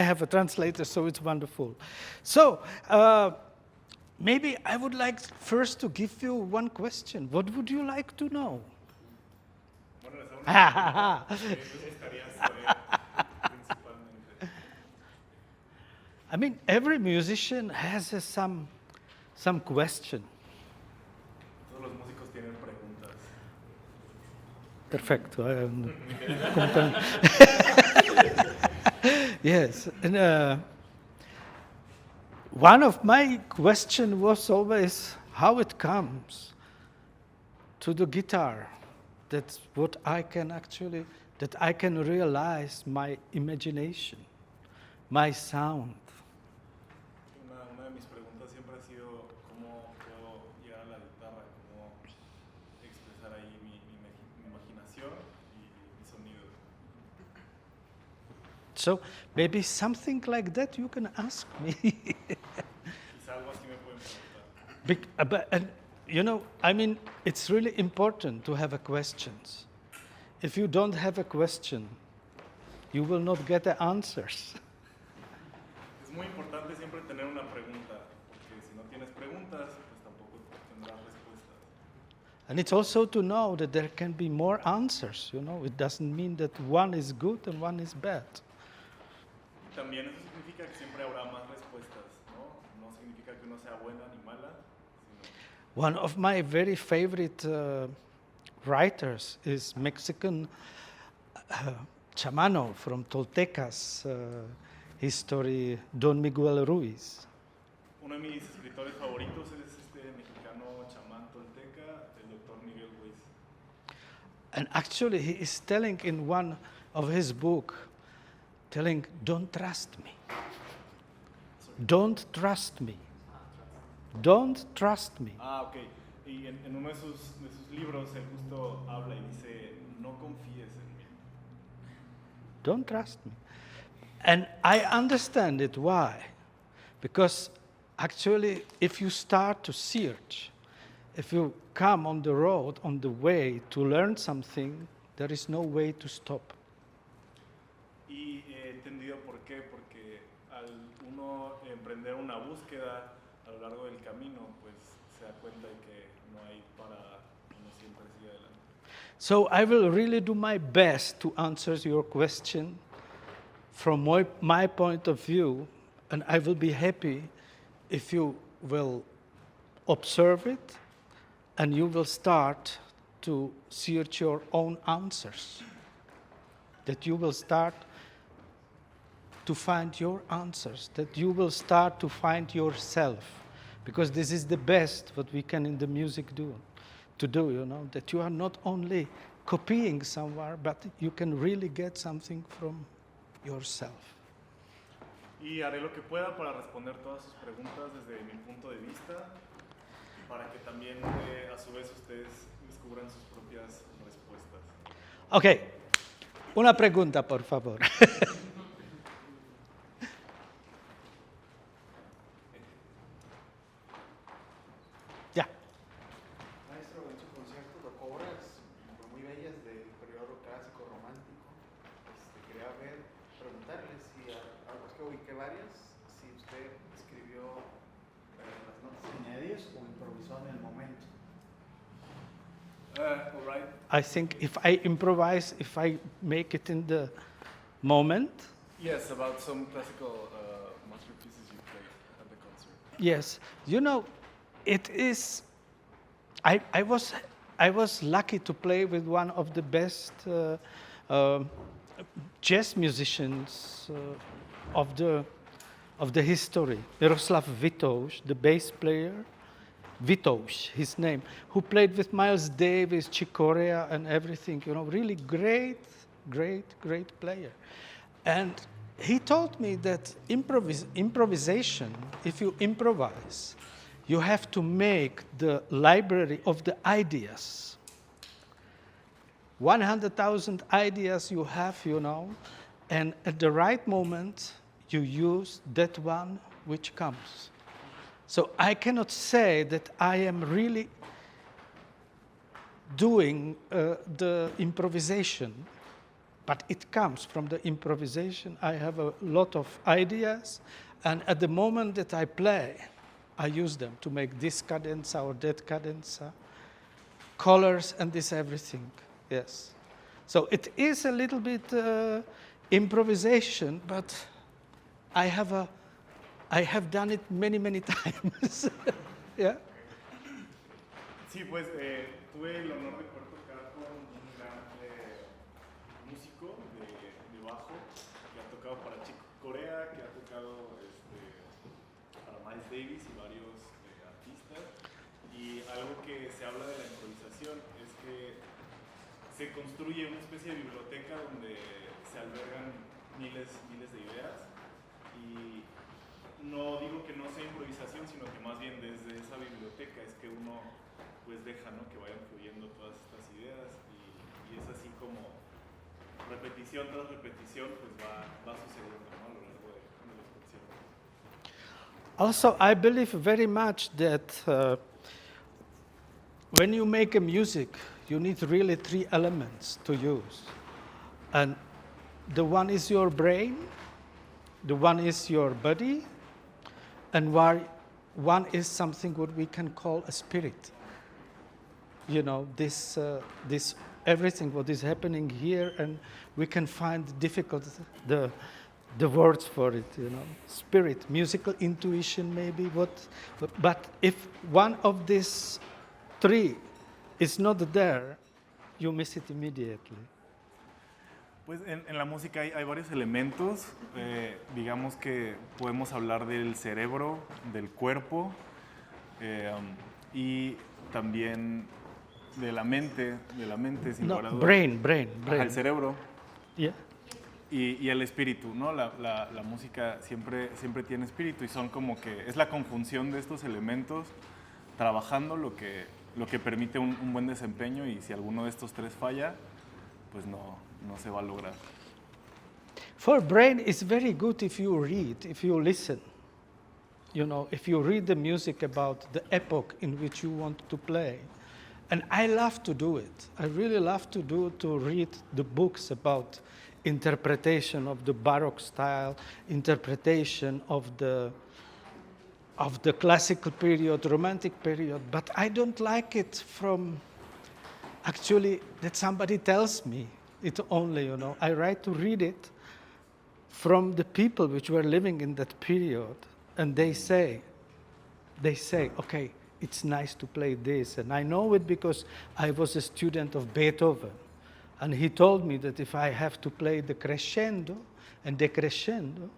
have a translator, so it's wonderful. So, maybe I would like first to give you one question. What would you like to know? I mean, every musician has some question. Todos los músicos tienen preguntas. Perfecto. Yes. And one of my questions was always how it comes to the guitar. That's what I can actually, that I can realize my imagination, my sound. Una de mis preguntas siempre ha sido cómo puedo llegar a la guitarra, cómo expresar ahí mi imaginación y mi sonido. So maybe something like that you can ask me. Quizá algo así me pueden preguntar. And you know, I mean, it's really important to have a questions. If you don't have a question, you will not get the answers. Es muy importante siempre tener una pregunta, porque si no tienes preguntas, pues tampoco tendrás respuestas. And it's also to know that there can be more answers, you know. It doesn't mean that one is good and one is bad. También eso significa que siempre habrá más respuestas, ¿no? No significa que uno sea buena ni mala. One of my very favorite writers is Mexican chamano from Toltecas history, Don Miguel Ruiz. Uno de mis escritores favoritos es este mexicano chamán tolteca, el doctor Miguel Ruiz. And actually he is telling in one of his book, telling, don't trust me. Don't trust me. Don't trust me. Ah, ok. Y en uno de sus libros, él justo habla y dice, no confíes en mí. Don't trust me. And I understand it. Why? Because actually, if you start to search, if you come on the road, on the way to learn something, there is no way to stop. Y he entendido por qué, porque al uno emprender una búsqueda a lo largo del camino, pues se da cuenta de que no hay para uno siempre sigue adelante. So I will really do my best to answer your question from my point of view, and I will be happy if you will observe it and you will start to search your own answers. That you will start to find your answers, that you will start to find yourself. Because this is the best what we can in the music do, you know, that you are not only copying somewhere, but you can really get something from yourself. Y haré lo que pueda para responder todas sus preguntas desde mi punto de vista, para que también a su vez ustedes descubran sus propias respuestas. Ok, una pregunta, por favor. Ya. Maestro, en su concierto tocó obras muy bellas del periodo clásico romántico. Quería preguntarle si, es que ubiqué varias, si usted escribió las notas añadidas o improvisó en el momento. All right. I think if I improvise, if I make it in the moment. Yes, about some classical masterpieces you played at the concert. Yes, you know, it is. I was lucky to play with one of the best jazz musicians of the history, Miroslav Vitouš, the bass player. Vitouš, his name, who played with Miles Davis, Chick Corea, and everything. You know, really great player. And he told me that improvisation, if you improvise, you have to make the library of the ideas. 100,000 ideas you have, you know, and at the right moment, you use that one which comes. So I cannot say that I am really doing the improvisation, but it comes from the improvisation. I have a lot of ideas, and at the moment that I play, I use them to make this cadenza or that cadenza, colors and this everything, yes. So it is a little bit improvisation, but I have done it many, many times. Yeah. Sí, pues tuve el honor de poder tocar con un gran músico de bajo que ha tocado para Chico Corea, que ha tocado para Miles Davis y varios artistas. Y algo que se habla de la improvisación es que se construye una especie de biblioteca donde se albergan miles de ideas. Y no digo que no sea improvisación, sino que más bien desde esa biblioteca es que uno pues deja, ¿no?, que vayan fluyendo todas estas ideas y es así como repetición tras repetición pues va sucediendo, ¿no?, a lo largo de los conciertos. Also, I believe very much that when you make a music, you need really 3 elements to use. And the one is your brain, the one is your body, and one is something what we can call a spirit. You know, this everything what is happening here, and we can find difficult the words for it. You know, spirit, musical intuition, maybe. But if one of these 3 is not there, you miss it immediately. Pues en la música hay varios elementos, digamos que podemos hablar del cerebro, del cuerpo y también de la mente sin lugar a dudas. Brain. Ajá, el cerebro. Yeah. Y el espíritu, ¿no? La música siempre tiene espíritu y son como que es la conjunción de estos elementos trabajando lo que permite un buen desempeño, y si alguno de estos 3 falla, pues no se va a lograr. For brain, it's very good if you read, if you listen. You know, if you read the music about the epoch in which you want to play. And I love to do it. I really love to read the books about interpretation of the Baroque style, interpretation of the classical period, romantic period, but I don't like it from actually that somebody tells me it only, you know. I like to read it from the people which were living in that period, and they say, okay, it's nice to play this, and I know it because I was a student of Beethoven, and he told me that if I have to play the crescendo and decrescendo,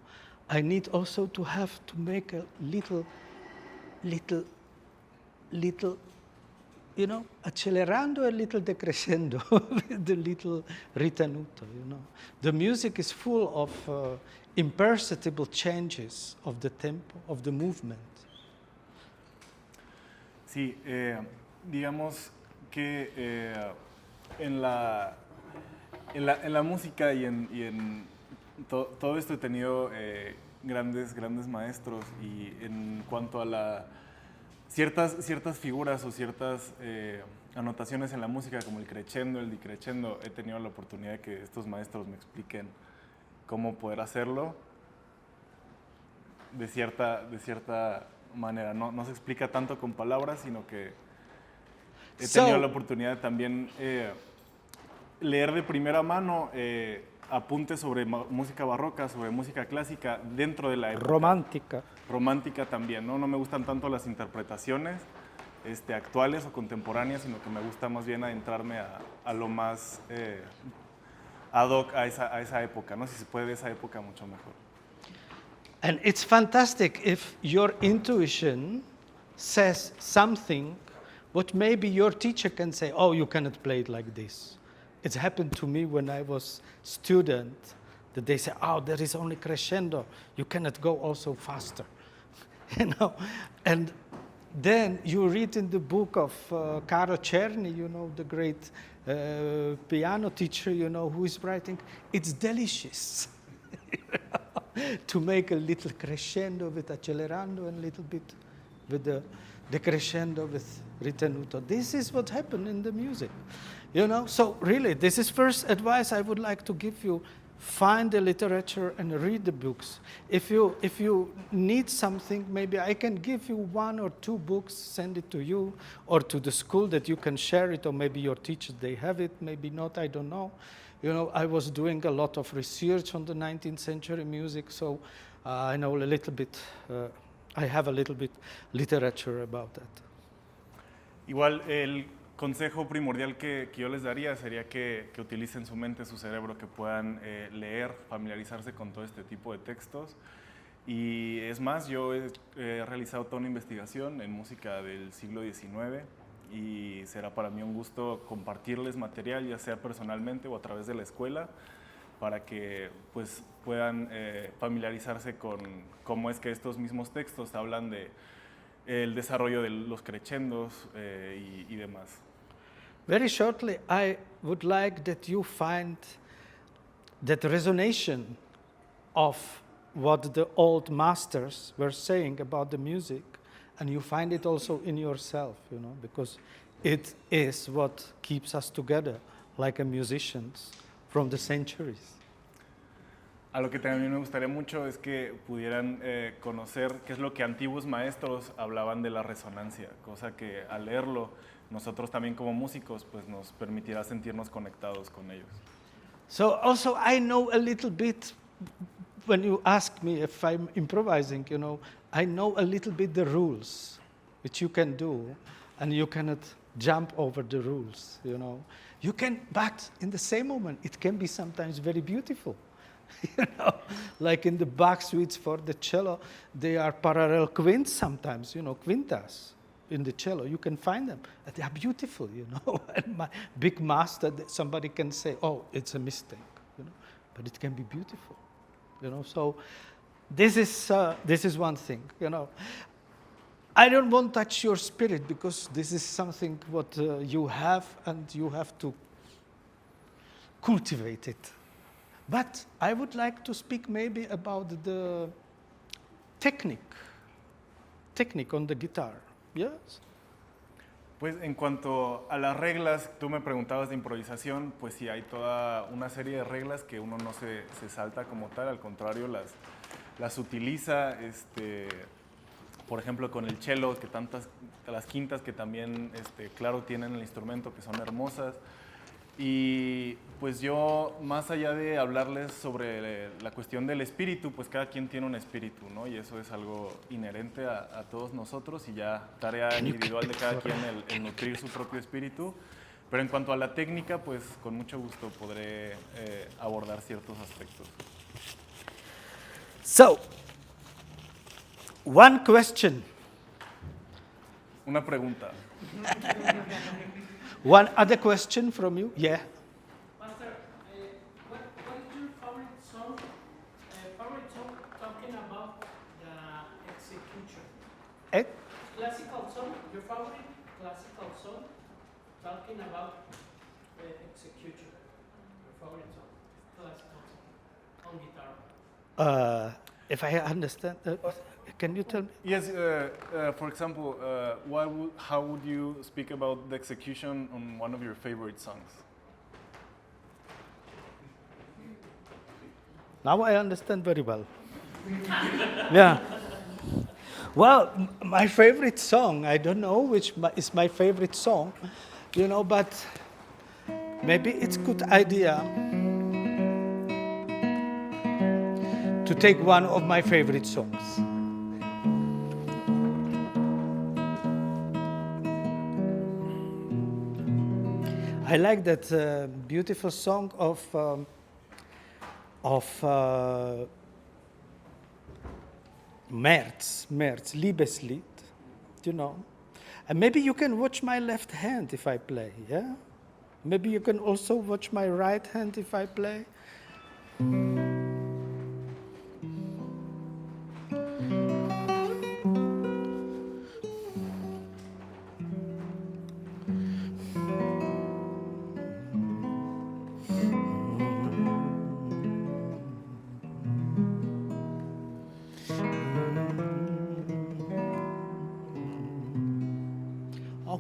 I need also to have to make a little, you know, accelerando a little decrescendo with the little ritenuto, you know. The music is full of imperceptible changes of the tempo, of the movement. Sí, digamos que en la música y en todo esto he tenido grandes maestros, y en cuanto a ciertas figuras o ciertas anotaciones en la música como el crescendo, el decrescendo, he tenido la oportunidad de que estos maestros me expliquen cómo poder hacerlo de cierta manera. No se explica tanto con palabras, sino que he tenido la oportunidad de también leer de primera mano apuntes sobre música barroca, sobre música clásica dentro de la época. Romántica también, ¿no? No me gustan tanto las interpretaciones actuales o contemporáneas, sino que me gusta más bien adentrarme a lo más ad hoc a esa época, ¿no? Si se puede, de esa época, mucho mejor. And it's fantastic if your intuition says something what maybe your teacher can say, oh, you cannot play it like this. It's happened to me when I was student, that they say, oh, there is only crescendo. You cannot go also faster, you know. And then you read in the book of Caro Czerny, you know, the great piano teacher, you know, who is writing, it's delicious to make a little crescendo with accelerando and a little bit with decrescendo with ritenuto. This is what happened in the music, you know. So really, this is first advice I would like to give you. Find the literature and read the books. If you need something, maybe I can give you 1 or 2 books, send it to you or to the school that you can share it, or maybe your teachers, they have it, maybe not, I don't know. You know, I was doing a lot of research on the 19th century music, so I know a little bit, I have a little bit literature about that. Igual el consejo primordial que yo les daría sería que utilicen su mente, su cerebro, que puedan leer, familiarizarse con todo este tipo de textos. Y es más, yo he realizado toda una investigación en música del siglo XIX y será para mí un gusto compartirles material, ya sea personalmente o a través de la escuela, para que pues, puedan familiarizarse con cómo es que estos mismos textos hablan de el desarrollo de los crescendos y demás. Very shortly, I would like that you find that resonation of what the old masters were saying about the music, and you find it also in yourself, you know, because it is what keeps us together like a musicians from the centuries. A lo que también me gustaría mucho es que pudieran conocer qué es lo que antiguos maestros hablaban de la resonancia, cosa que al leerlo nosotros también como músicos pues nos permitirá sentirnos conectados con ellos. So also I know a little bit, when you ask me if I'm improvising, you know, I know a little bit the rules which you can do, and you cannot jump over the rules, you know. You can, but in the same moment it can be sometimes very beautiful. You know, like in the Bach suites for the cello, they are parallel quints sometimes, you know, quintas in the cello. You can find them. They are beautiful, you know. And my big master, somebody can say, oh, it's a mistake, you know, but it can be beautiful, you know. So this is one thing, you know. I don't want to touch your spirit because this is something what you have, and you have to cultivate it. But I would like to speak maybe about the technique on the guitar. Yes? Pues en cuanto a las reglas, tú me preguntabas de improvisación, pues sí hay toda una serie de reglas que uno no se salta como tal, al contrario las utiliza, por ejemplo con el cello, que las quintas que también claro tienen el instrumento, que son hermosas. Y pues yo, más allá de hablarles sobre la cuestión del espíritu, pues cada quien tiene un espíritu, ¿no? Y eso es algo inherente a todos nosotros, y ya tarea individual de cada quien el nutrir su propio espíritu. Pero en cuanto a la técnica, pues con mucho gusto podré abordar ciertos aspectos. So, one question. Una pregunta. One other question from you? Yeah. Master, what is your favorite song talking about the execution? Classical song, your favorite classical song talking about the execution. Your favorite song, classical song, on guitar. If I understand, can you tell me? Yes, for example, how would you speak about the execution on one of your favorite songs? Now I understand very well. Yeah. Well, my favorite song, I don't know which is my favorite song, you know, but maybe it's a good idea to take one of my favorite songs. I like that beautiful song of Merz, Liebeslied, you know. And maybe you can watch my left hand if I play, yeah? Maybe you can also watch my right hand if I play.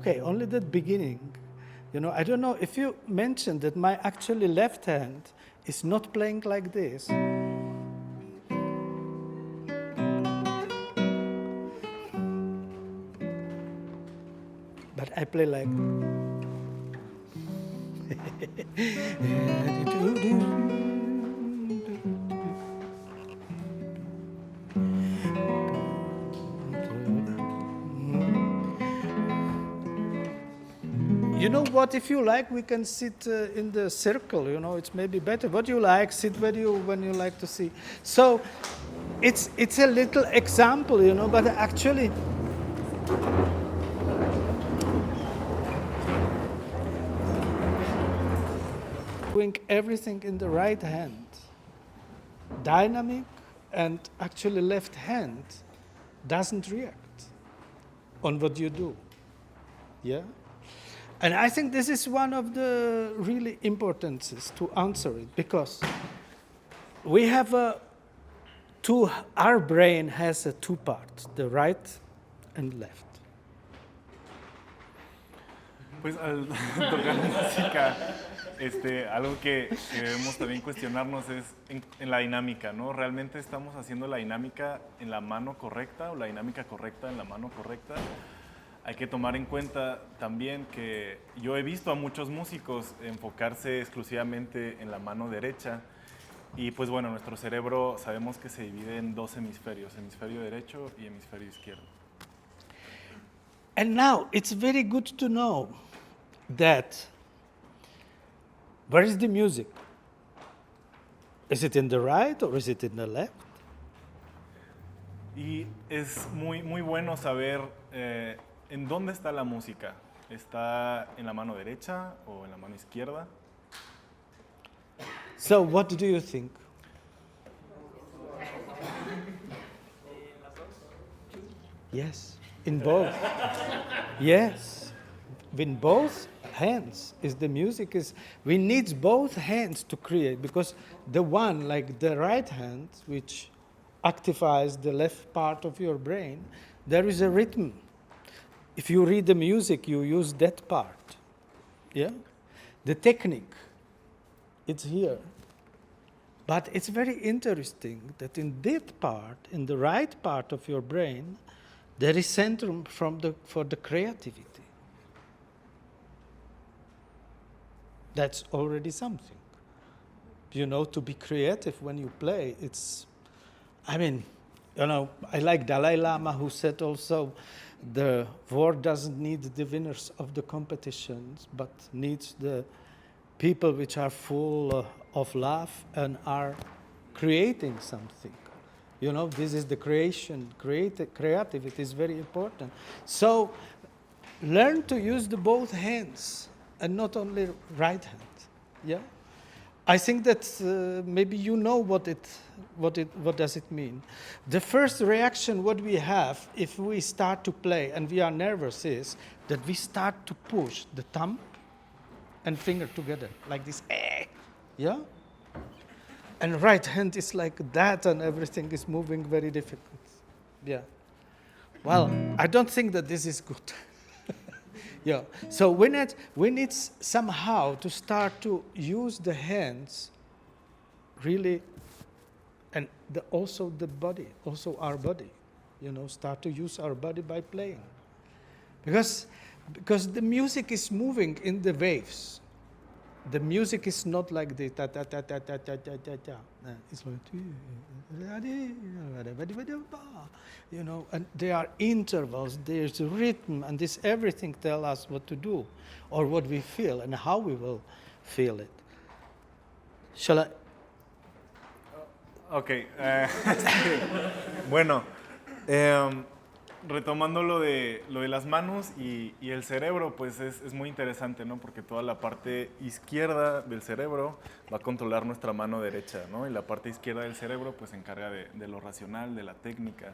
okay, only the beginning. I don't know if you mentioned that my actually left hand is not playing like this. But I play like. You know what? If you like, we can sit in the circle. It's maybe better. What you like, sit when you like to see. So, it's a little example, but actually, doing everything in the right hand, dynamic, and actually left hand doesn't react on what you do. Yeah. And I think this is one of the really importances to answer it, because we have our brain has two parts, the right and left. Pues al tocar música, algo que debemos también cuestionarnos es en la dinámica, ¿no? ¿Realmente estamos haciendo la dinámica en la mano correcta o la dinámica correcta en la mano correcta? Hay que tomar en cuenta también que yo he visto a muchos músicos enfocarse exclusivamente en la mano derecha y pues bueno, nuestro cerebro sabemos que se divide en dos hemisferios, hemisferio derecho y hemisferio izquierdo. And now it's very good to know that where is the music? Is it in the right or is it in the left? Y es muy bueno saber ¿en dónde está la música? ¿Está en la mano derecha o en la mano izquierda? So what do you think? Yes, in both. Yes, in both hands is the music. We need both hands to create, because the one, like the right hand, which activates the left part of your brain, there is a rhythm. If you read the music, you use that part. Yeah? The technique, it's here. But it's very interesting that in that part, in the right part of your brain, there is centrum for the creativity. That's already something. To be creative when you play, I like Dalai Lama, who said also, the world doesn't need the winners of the competitions, but needs the people which are full of love and are creating something. This is the creation. Creativity is very important. So learn to use the both hands and not only right hand. Yeah. I think that maybe what does it mean. The first reaction what we have if we start to play and we are nervous is that we start to push the thumb and finger together like this. Yeah? And right hand is like that and everything is moving very difficult. Yeah. Well, I don't think that this is good. Yeah. So we need somehow to start to use the hands really, and also the body, also our body. Start to use our body by playing. Because the music is moving in the waves. The music is not like the ta ta ta ta ta ta ta ta ta. It's like, and there are intervals, there's a rhythm, and this everything tells us what to do, or what we feel, and how we will feel it. Shall I? Ok. Bueno, retomando lo de las manos y el cerebro, pues es muy interesante, ¿no? Porque toda la parte izquierda del cerebro va a controlar nuestra mano derecha, ¿no? Y la parte izquierda del cerebro pues se encarga de lo racional, de la técnica.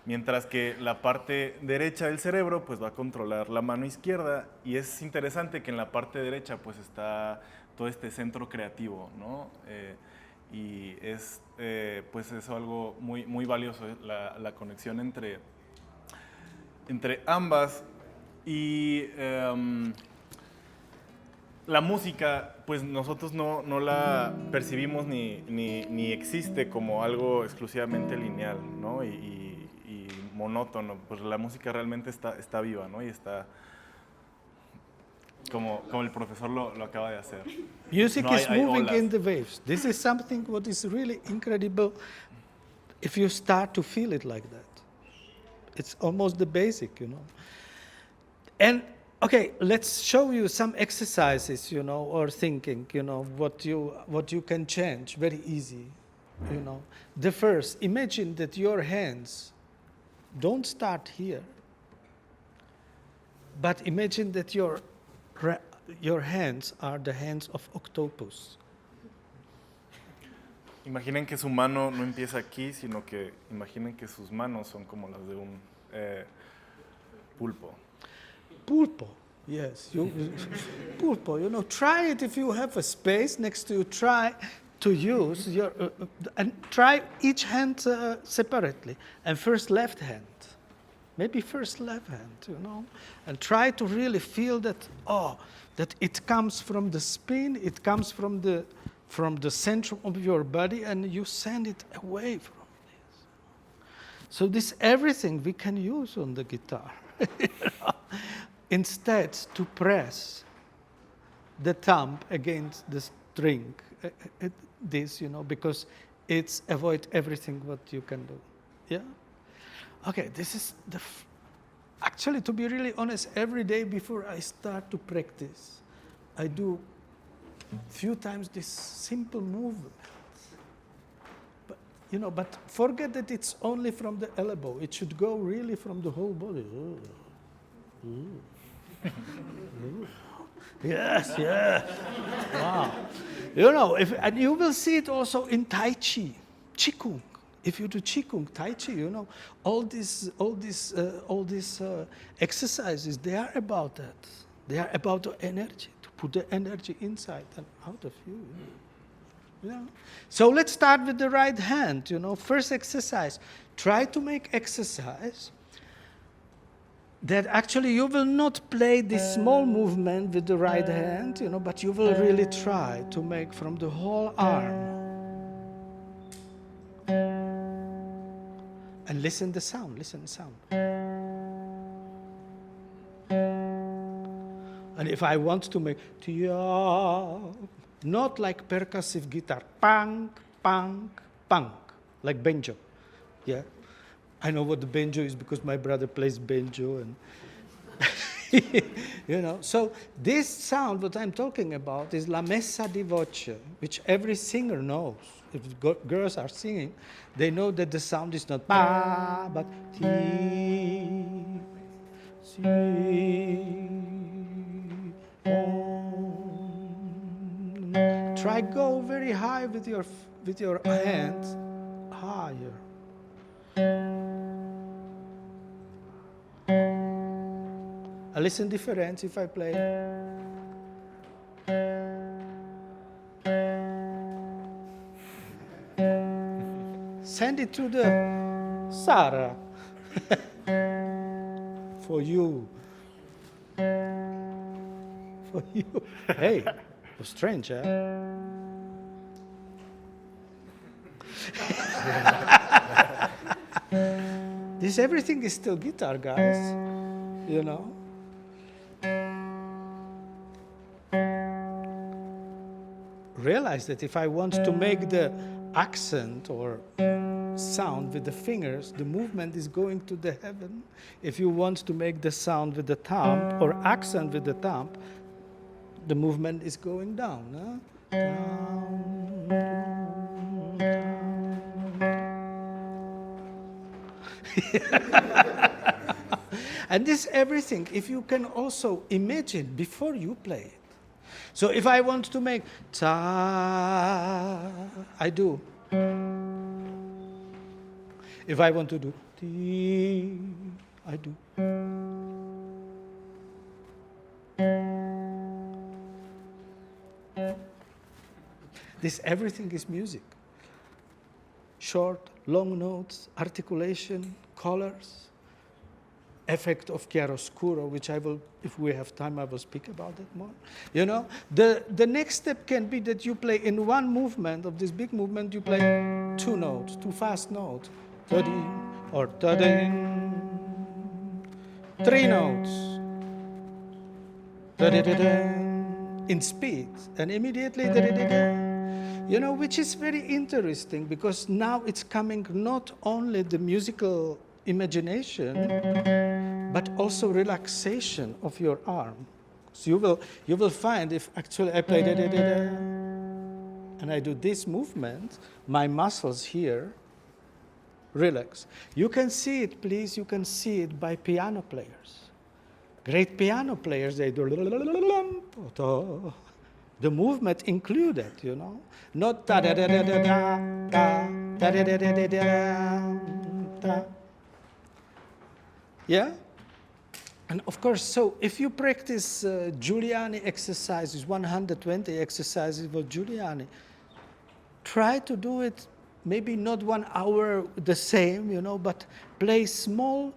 Mientras que la parte derecha del cerebro pues va a controlar la mano izquierda, y es interesante que en la parte derecha pues está todo este centro creativo, ¿no? Y es pues eso algo muy valioso, la conexión entre ambas. Y la música, pues nosotros no la percibimos ni existe como algo exclusivamente lineal, ¿no? Y monótono. Pues la música realmente está viva, ¿no? Y está como el profesor lo acaba de hacer. Music No is hay moving olas. in the waves. This is something what is really incredible if you start to feel it like that. It's almost the basic, you know. And okay, let's show you some exercises, you know, or thinking, you know, what you can change very easy, you know. The first, imagine that your hands don't start here, but imagine that your hands are the hands of octopus. Imaginen que su mano no empieza aquí, sino que imaginen que sus manos son como las de un pulpo. Pulpo, yes. Pulpo, you know, try it if you have a space next to you. Try to use your, and try each hand separately. And first left hand. Maybe first left hand, you know. And try to really feel that, that it comes from the spine, it comes from the center of your body, and you send it away from this. So this everything we can use on the guitar. You know? Instead, to press the thumb against the string, this, you know, because it's avoid everything what you can do. Yeah? Okay, this is actually, to be really honest, every day before I start to practice, I do few times this simple movement. But, you know, but forget that it's only from the elbow. It should go really from the whole body. Yes, yeah. Wow. You know, and you will see it also in Tai Chi, Qigong. If you do Qigong, Tai Chi, you know, all these exercises, they are about that. They are about the energy, to put the energy inside and out of you. You know? So let's start with the right hand, you know. First exercise, try to make exercise that actually you will not play this small movement with the right hand, you know, but you will really try to make from the whole arm. And listen the sound, listen the sound. And if I want to make, not like percussive guitar, pang, pang, pang, like banjo, yeah? I know what the banjo is because my brother plays banjo, and you know. So this sound, what I'm talking about, is la messa di voce, which every singer knows. If girls are singing, they know that the sound is not ba, but ti, si, om. Try go very high with your hands, higher. I listen different if I play. Send it to the Sarah. For you. For you. Hey, it was strange, huh? This everything is still guitar, guys. You know? Realize that if I want to make the accent or sound with the fingers, the movement is going to the heaven. If you want to make the sound with the thumb or accent with the thumb, the movement is going down. Huh? And this everything, if you can also imagine before you play it. So if I want to make ta, I do. If I want to do ti, I do. This everything is music. Short, long notes, articulation, colors. effect of chiaroscuro, which I will, if we have time, I will speak about it more. You know, the next step can be that you play in one movement of this big movement, you play two notes, two fast notes, or three notes, in speed, and immediately, you know, which is very interesting because now it's coming not only the musical imagination, but also relaxation of your arm. So you will find if actually I play and I do this movement, my muscles here relax. You can see it, please, you can see it by piano players. Great piano players, they do the movement included, you know, not da da da da da da da da da da da da. Yeah? And of course, so if you practice Giuliani exercises, 120 exercises for Giuliani, try to do it maybe not 1 hour the same, you know, but play small,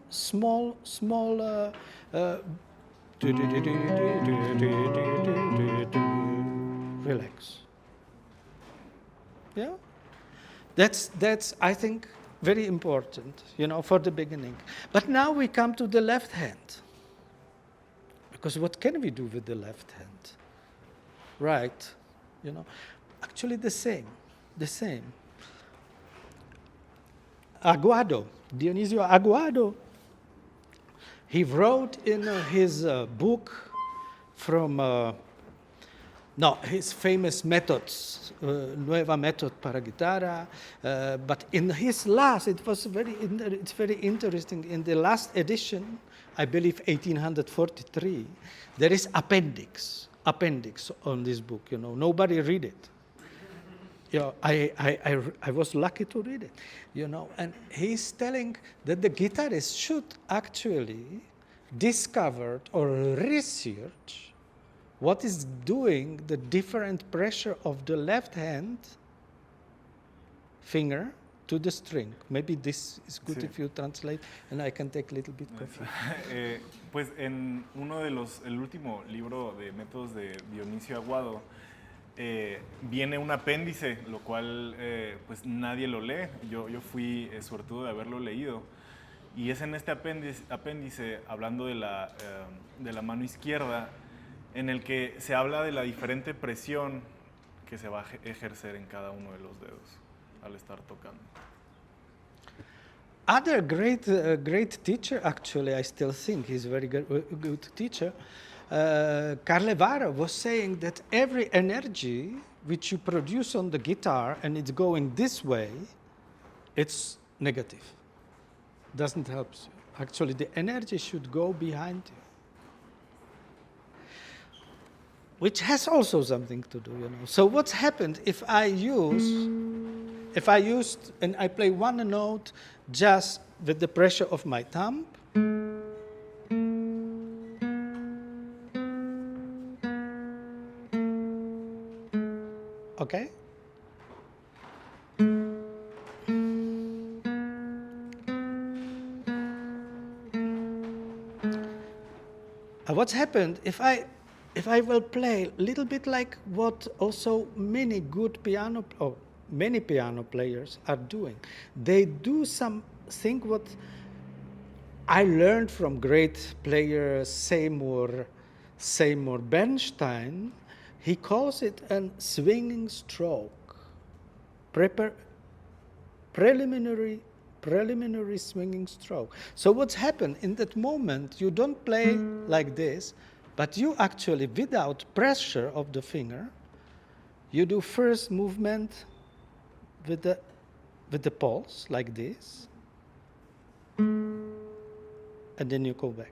relax. Yeah? That's I think, very important, you know, for the beginning. But now we come to the left hand. Because what can we do with the left hand? Right, you know, actually the same. Aguado, Dionisio Aguado, he wrote in his book from, his famous methods, Nueva Method para Guitarra, but in his last, it's very interesting, in the last edition, I believe 1843, there is appendix on this book, you know, nobody read it. You know, I was lucky to read it, you know, and he's telling that the guitarist should actually discover or research what is doing the different pressure of the left hand finger to the string. Maybe this is good if you translate, and I can take a little bit coffee. Pues en uno de el último libro de métodos de Dionisio Aguado, viene un apéndice, lo cual pues nadie lo lee. Yo fui suertudo de haberlo leído. Y es en este apéndice hablando de la mano izquierda, en el que se habla de la diferente presión que se va a ejercer en cada uno de los dedos al estar tocando. Other great teacher, actually, I still think he's a very good teacher, Carlevaro was saying that every energy which you produce on the guitar and it's going this way, it's negative. Doesn't help you. Actually, the energy should go behind you. Which has also something to do, you know. So what's happened if I used and I play one note just with the pressure of my thumb, okay? What's happened if I will play a little bit like what also many piano players are doing. They do something what I learned from great player Seymour Bernstein. He calls it a swinging stroke, preliminary swinging stroke. So what's happened in that moment, you don't play like this, but you actually, without pressure of the finger, you do first movement with the pulse, like this, and then you go back.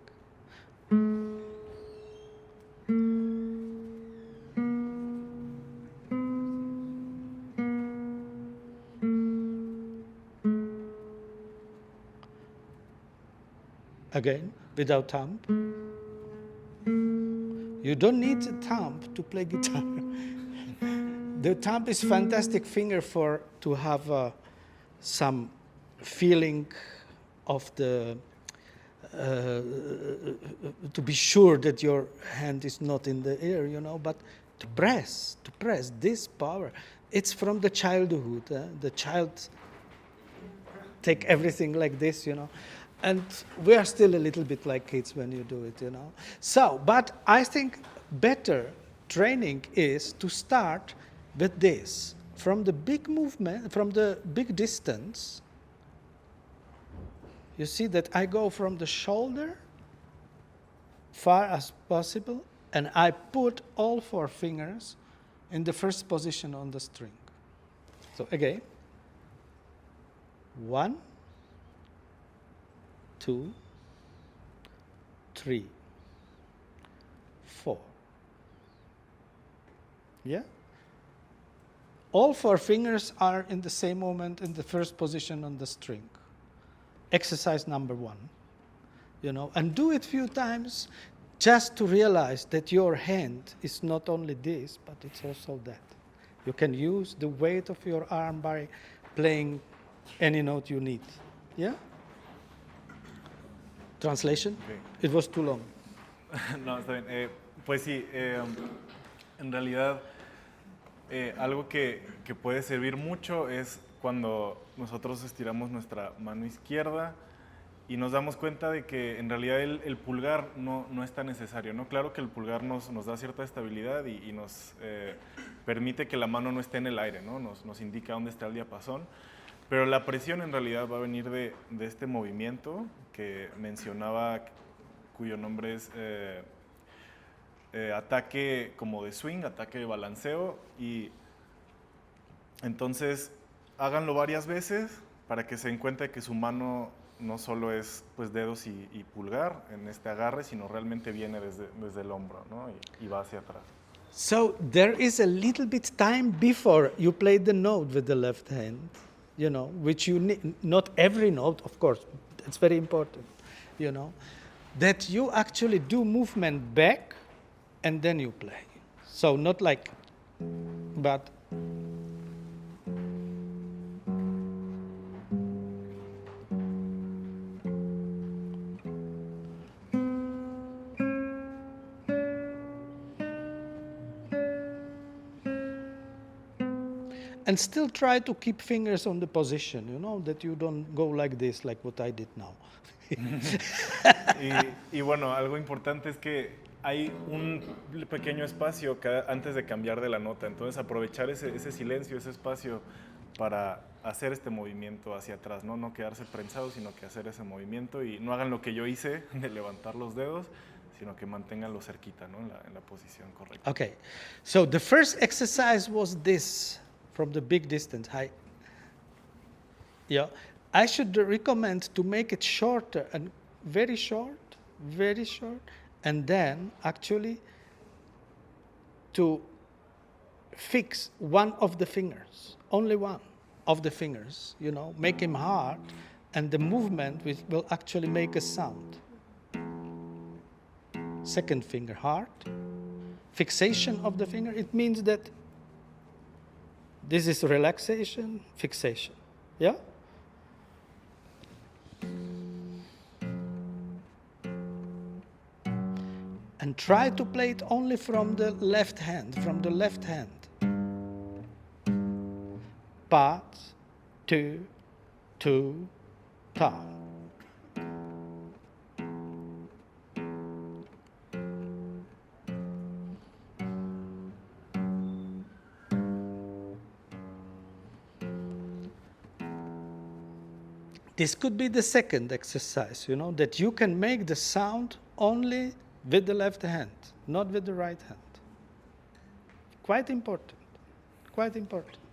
Again, without thumb. You don't need a thumb to play guitar. The thumb is fantastic finger to have some feeling of the to be sure that your hand is not in the air, you know, but to press this power. It's from the childhood. The child take everything like this, you know. And we are still a little bit like kids when you do it, you know. So, but I think better training is to start with this. From the big movement, from the big distance, you see that I go from the shoulder far as possible, and I put all 4 fingers in the first position on the string. So again, 1, 2, 3, 4. Yeah? All 4 fingers are in the same moment in the first position on the string. Exercise number 1. You know, and do it few times just to realize that your hand is not only this, but it's also that. You can use the weight of your arm by playing any note you need. Yeah? Translation? Okay. It was too long. No, está bien. Pues sí, en realidad algo que puede servir mucho es cuando nosotros estiramos nuestra mano izquierda y nos damos cuenta de que en realidad el pulgar no es tan necesario, ¿no? Claro que el pulgar nos da cierta estabilidad y nos permite que la mano no esté en el aire, ¿no? Nos indica dónde está el diapasón, pero la presión en realidad va a venir de este movimiento que mencionaba, cuyo nombre es ataque como de swing, ataque de balanceo, y entonces háganlo varias veces para que se den cuenta de que su mano no solo es pues dedos y pulgar en este agarre, sino realmente viene desde el hombro, ¿no? y va hacia atrás. So there is a little bit time before you play the note with the left hand, you know, which you need, not every note, of course, it's very important, you know, that you actually do movement back and then you play. So not like, but and still try to keep fingers on the position, you know, that you don't go like this, like what I did now. y bueno, algo importante es que hay un pequeño espacio antes de cambiar de la nota, entonces aprovechar ese silencio, ese espacio para hacer este movimiento hacia atrás, ¿no? No quedarse prensados, sino que hacer ese movimiento y no hagan lo que yo hice de levantar los dedos, sino que manténganlo cerquita, ¿no? En la posición correcta. Okay, so the first exercise was this, from the big distance. I should recommend to make it shorter and very short, and then actually to fix one of the fingers, only one of the fingers, you know, make him hard, and the movement will actually make a sound. Second finger hard, fixation of the finger, it means that this is relaxation, fixation, yeah? And try to play it only from the left hand, Pa, 2, 2, ta. This could be the second exercise, you know, that you can make the sound only with the left hand, not with the right hand. Quite important,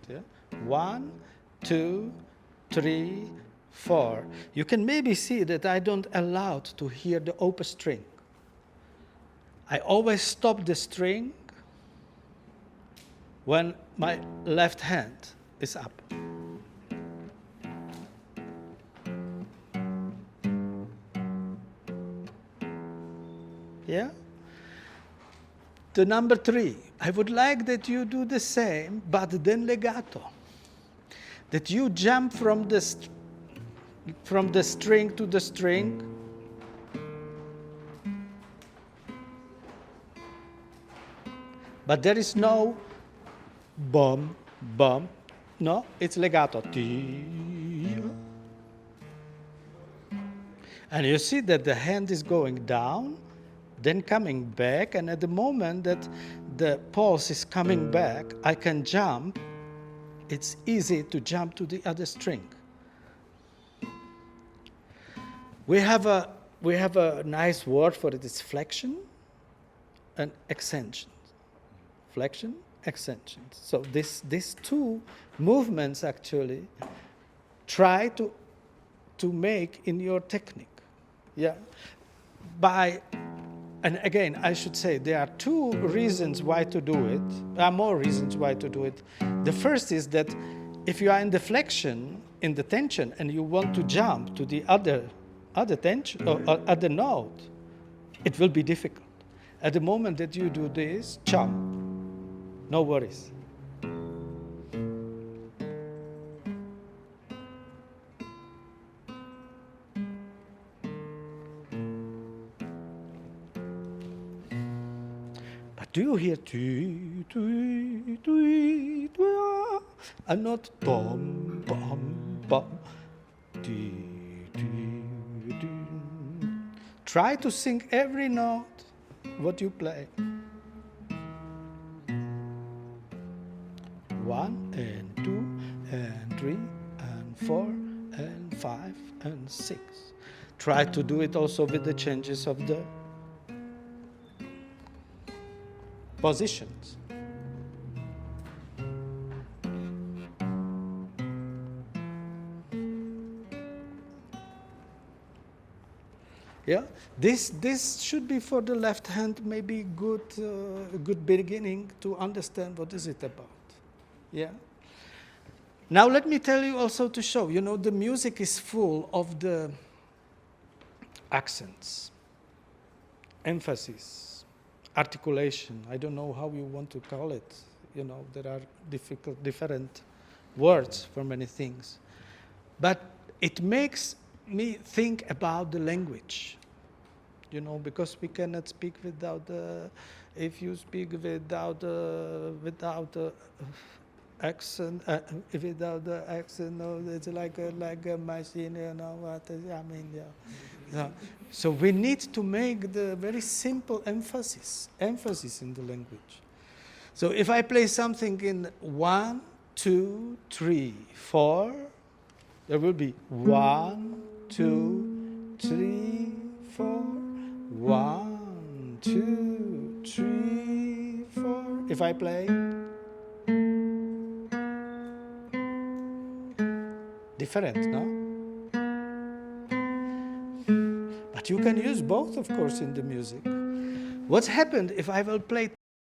yeah? 1, 2, 3, 4. You can maybe see that I don't allow to hear the open string. I always stop the string when my left hand is up. Yeah? The number 3, I would like that you do the same, but then legato. That you jump from the string to the string But there is no bum, bum. No, it's legato. And you see that the hand is going down, then coming back, and at the moment that the pulse is coming back, I can jump. It's easy to jump to the other string. We have a nice word for it. It's flexion and extension. Flexion, extension. So these two movements actually try to make in your technique. Yeah. And again, I should say there are two reasons why to do it. There are more reasons why to do it. The first is that if you are in the flexion, in the tension, and you want to jump to the other tension or other note, it will be difficult. At the moment that you do this, jump, no worries. But do you hear and not bum bum bum? Try to sing every note what you play. 1 and 2 and 3 and 4 and 5 and 6. Try to do it also with the changes of the positions. Yeah, this should be for the left hand maybe good beginning to understand what is it about. Yeah. Now let me tell you also to show, the music is full of the accents, emphasis, articulation. I don't know how you want to call it. There are different words for many things. But it makes me think about the language, because we cannot speak without if you speak without accent, without the accent, no, it's like a machine, what I mean, yeah. So we need to make the very simple emphasis in the language. So if I play something in 1, 2, 3, 4, there will be 1, 2, 3, 4, 1, 2, 3, 4. If I play different, no? But you can use both, of course, in the music. What's happened if I will play